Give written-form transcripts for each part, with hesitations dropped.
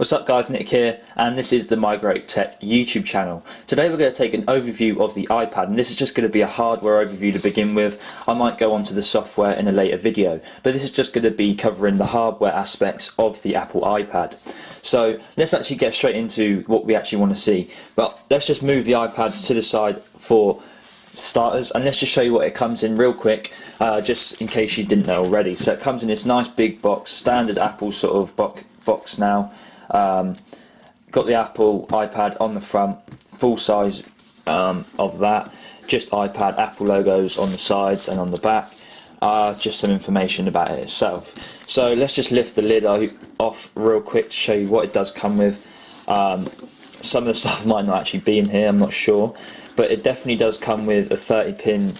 What's up guys, Nick here, and this is the MyGreatTech YouTube channel. Today we're going to take an overview of the iPad, and this is just going to be a hardware overview to begin with. I might go on to the software in a later video, but this is just going to be covering the hardware aspects of the Apple iPad. So let's actually get straight into what we actually want to see. But let's just move the iPad to the side for starters, and let's just show you what it comes in real quick, just in case you didn't know already. So it comes in this nice big box, standard Apple sort of box now. Got the Apple iPad on the front, full size of that, just iPad, Apple logos on the sides and on the back, just some information about it itself. So let's just lift the lid off real quick to show you what it does come with. Some of the stuff might not actually be in here, I'm not sure, but it definitely does come with a 30 pin,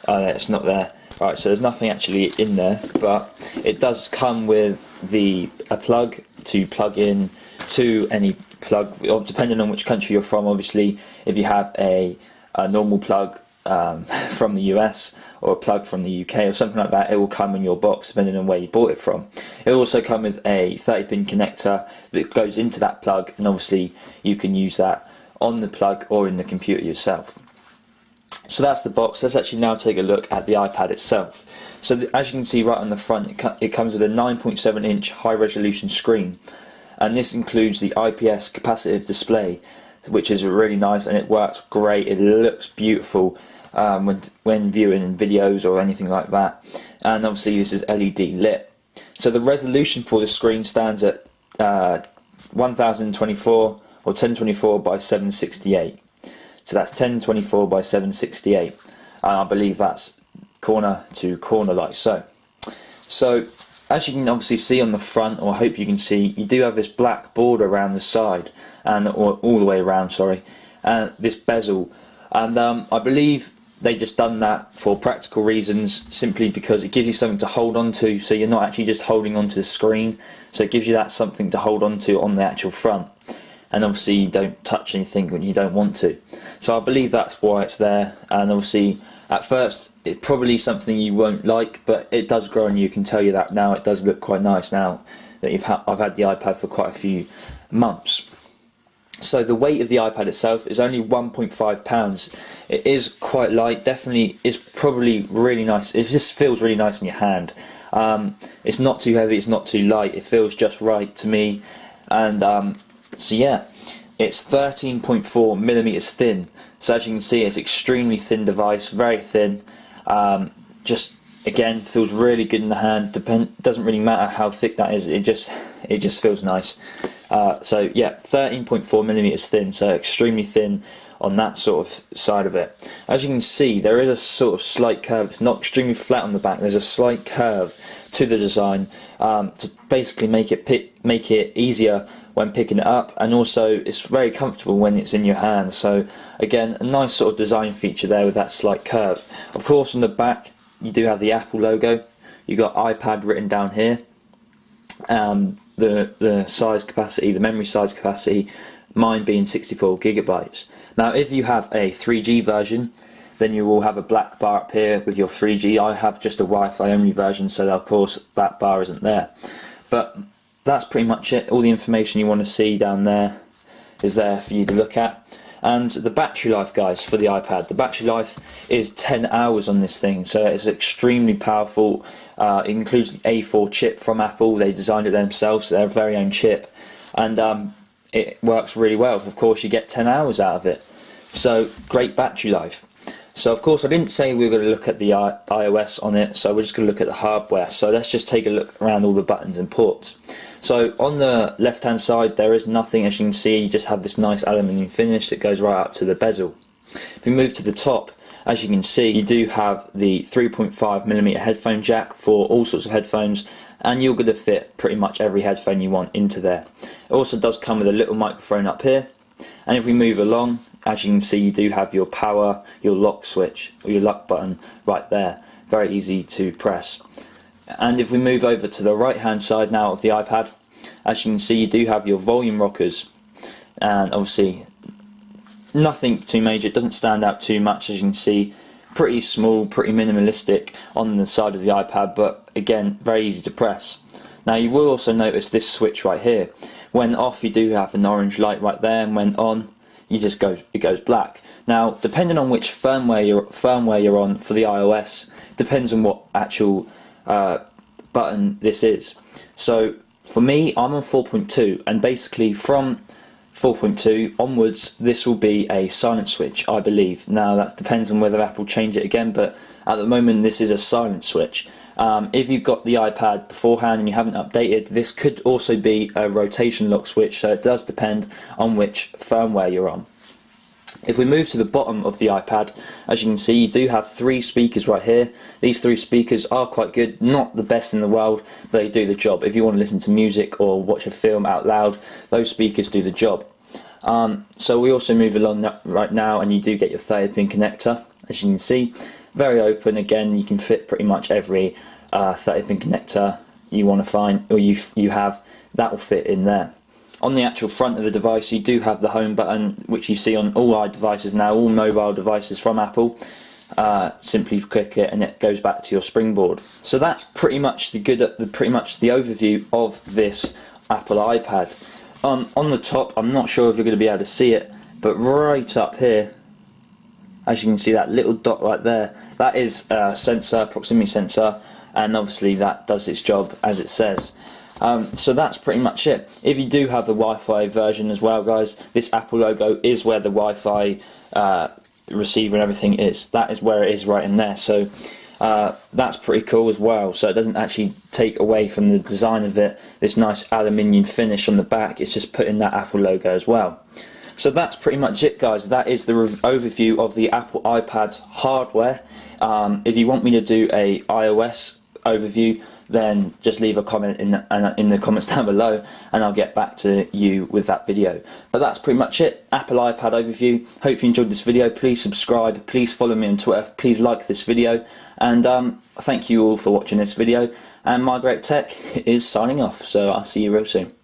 it's not there. Right, so there's nothing actually in there, but it does come with a plug to plug in to any plug, depending on which country you're from. Obviously, if you have a normal plug from the US or a plug from the UK or something like that, it will come in your box depending on where you bought it from. It will also come with a 30 pin connector that goes into that plug, and obviously you can use that on the plug or in the computer yourself. So that's the box. Let's actually now take a look at the iPad itself. So as you can see right on the front, it comes with a 9.7 inch high resolution screen, and this includes the IPS capacitive display, which is really nice, and it works great. It looks beautiful when viewing videos or anything like that, and obviously this is LED lit. So the resolution for the screen stands at 1024 or 1024 by 768. So that's 1024 by 768, and I believe that's corner to corner like so. So as you can obviously see on the front, or I hope you can see, you do have this black border around the side, and or all the way around, sorry, and this bezel, and I believe they just done that for practical reasons, simply because it gives you something to hold on to, so you're not actually just holding onto the screen, so it gives you that something to hold on to on the actual front. And obviously you don't touch anything when you don't want to. So I believe that's why it's there, and obviously at first it's probably something you won't like, but it does grow on you, can tell you that now. It does look quite nice now that I've had the iPad for quite a few months. So the weight of the iPad itself is only 1.5 pounds. It is quite light, definitely is probably really nice. It just feels really nice in your hand. It's not too heavy, it's not too light, it feels just right to me. And so yeah, it's 13.4 millimeters thin. So as you can see, it's extremely thin device, very thin. Just again, feels really good in the hand. Doesn't really matter how thick that is. It just feels nice. So yeah, 13.4 millimeters thin. So extremely thin on that sort of side of it. As you can see, there is a sort of slight curve. It's not extremely flat on the back. There's a slight curve to the design to basically make it easier when picking it up, and also it's very comfortable when it's in your hand. So again, a nice sort of design feature there with that slight curve. Of course, on the back you do have the Apple logo. You got iPad written down here. The size capacity, the memory size capacity, mine being 64 gigabytes. Now if you have a 3G version, then you will have a black bar up here with your 3G. I have just a Wi-Fi only version, so of course that bar isn't there. But that's pretty much it. All the information you want to see down there is there for you to look at. And the battery life, guys, for the iPad, the battery life is 10 hours on this thing, so it's extremely powerful. It includes the A4 chip from Apple. They designed it themselves, their very own chip, and it works really well. Of course, you get 10 hours out of it, so great battery life. So of course I didn't say we were going to look at the iOS on it, so we're just going to look at the hardware. So let's just take a look around all the buttons and ports. So on the left hand side there is nothing, as you can see. You just have this nice aluminium finish that goes right up to the bezel. If we move to the top, as you can see, you do have the 3.5mm headphone jack for all sorts of headphones, and you're going to fit pretty much every headphone you want into there. It also does come with a little microphone up here. And if we move along, as you can see, you do have your power, your lock switch, or your lock button right there. Very easy to press. And if we move over to the right hand side now of the iPad, as you can see, you do have your volume rockers. And obviously nothing too major, it doesn't stand out too much, as you can see. Pretty small, pretty minimalistic on the side of the iPad, but again, very easy to press. Now you will also notice this switch right here, When off, you do have an orange light right there, and when on, it goes black. Now, depending on which firmware you're on for the iOS, depends on what actual button this is. So for me, I'm on 4.2, and basically from 4.2 onwards, this will be a silent switch, I believe. Now that depends on whether Apple change it again, but at the moment this is a silent switch. If you've got the iPad beforehand and you haven't updated, this could also be a rotation lock switch, so it does depend on which firmware you're on. If we move to the bottom of the iPad, as you can see, you do have 3 speakers right here. These 3 speakers are quite good, not the best in the world, but they do the job. If you want to listen to music or watch a film out loud, those speakers do the job. So we also move along right now, and you do get your 30-pin connector, as you can see. Very open, again, you can fit pretty much every 30-pin connector you want to find, or you have, that will fit in there. On the actual front of the device, you do have the home button, which you see on all iDevices now, all mobile devices from Apple. Simply click it and it goes back to your springboard. So that's pretty much the overview of this Apple iPad. On the top, I'm not sure if you're going to be able to see it, but right up here, as you can see, that little dot right there, that is a sensor, proximity sensor, and obviously that does its job as it says. So that's pretty much it. If you do have the Wi-Fi version as well, guys, this Apple logo is where the Wi-Fi receiver and everything is. That is where it is, right in there. So that's pretty cool as well. So it doesn't actually take away from the design of it, this nice aluminium finish on the back. It's just putting that Apple logo as well. So that's pretty much it, guys. That is the overview of the Apple iPad's hardware. If you want me to do a iOS overview, then just leave a comment in the comments down below, and I'll get back to you with that video. But that's pretty much it. Apple iPad overview. Hope you enjoyed this video. Please subscribe, please follow me on Twitter, please like this video, and thank you all for watching this video. And MyGreatTech is signing off, so I'll see you real soon.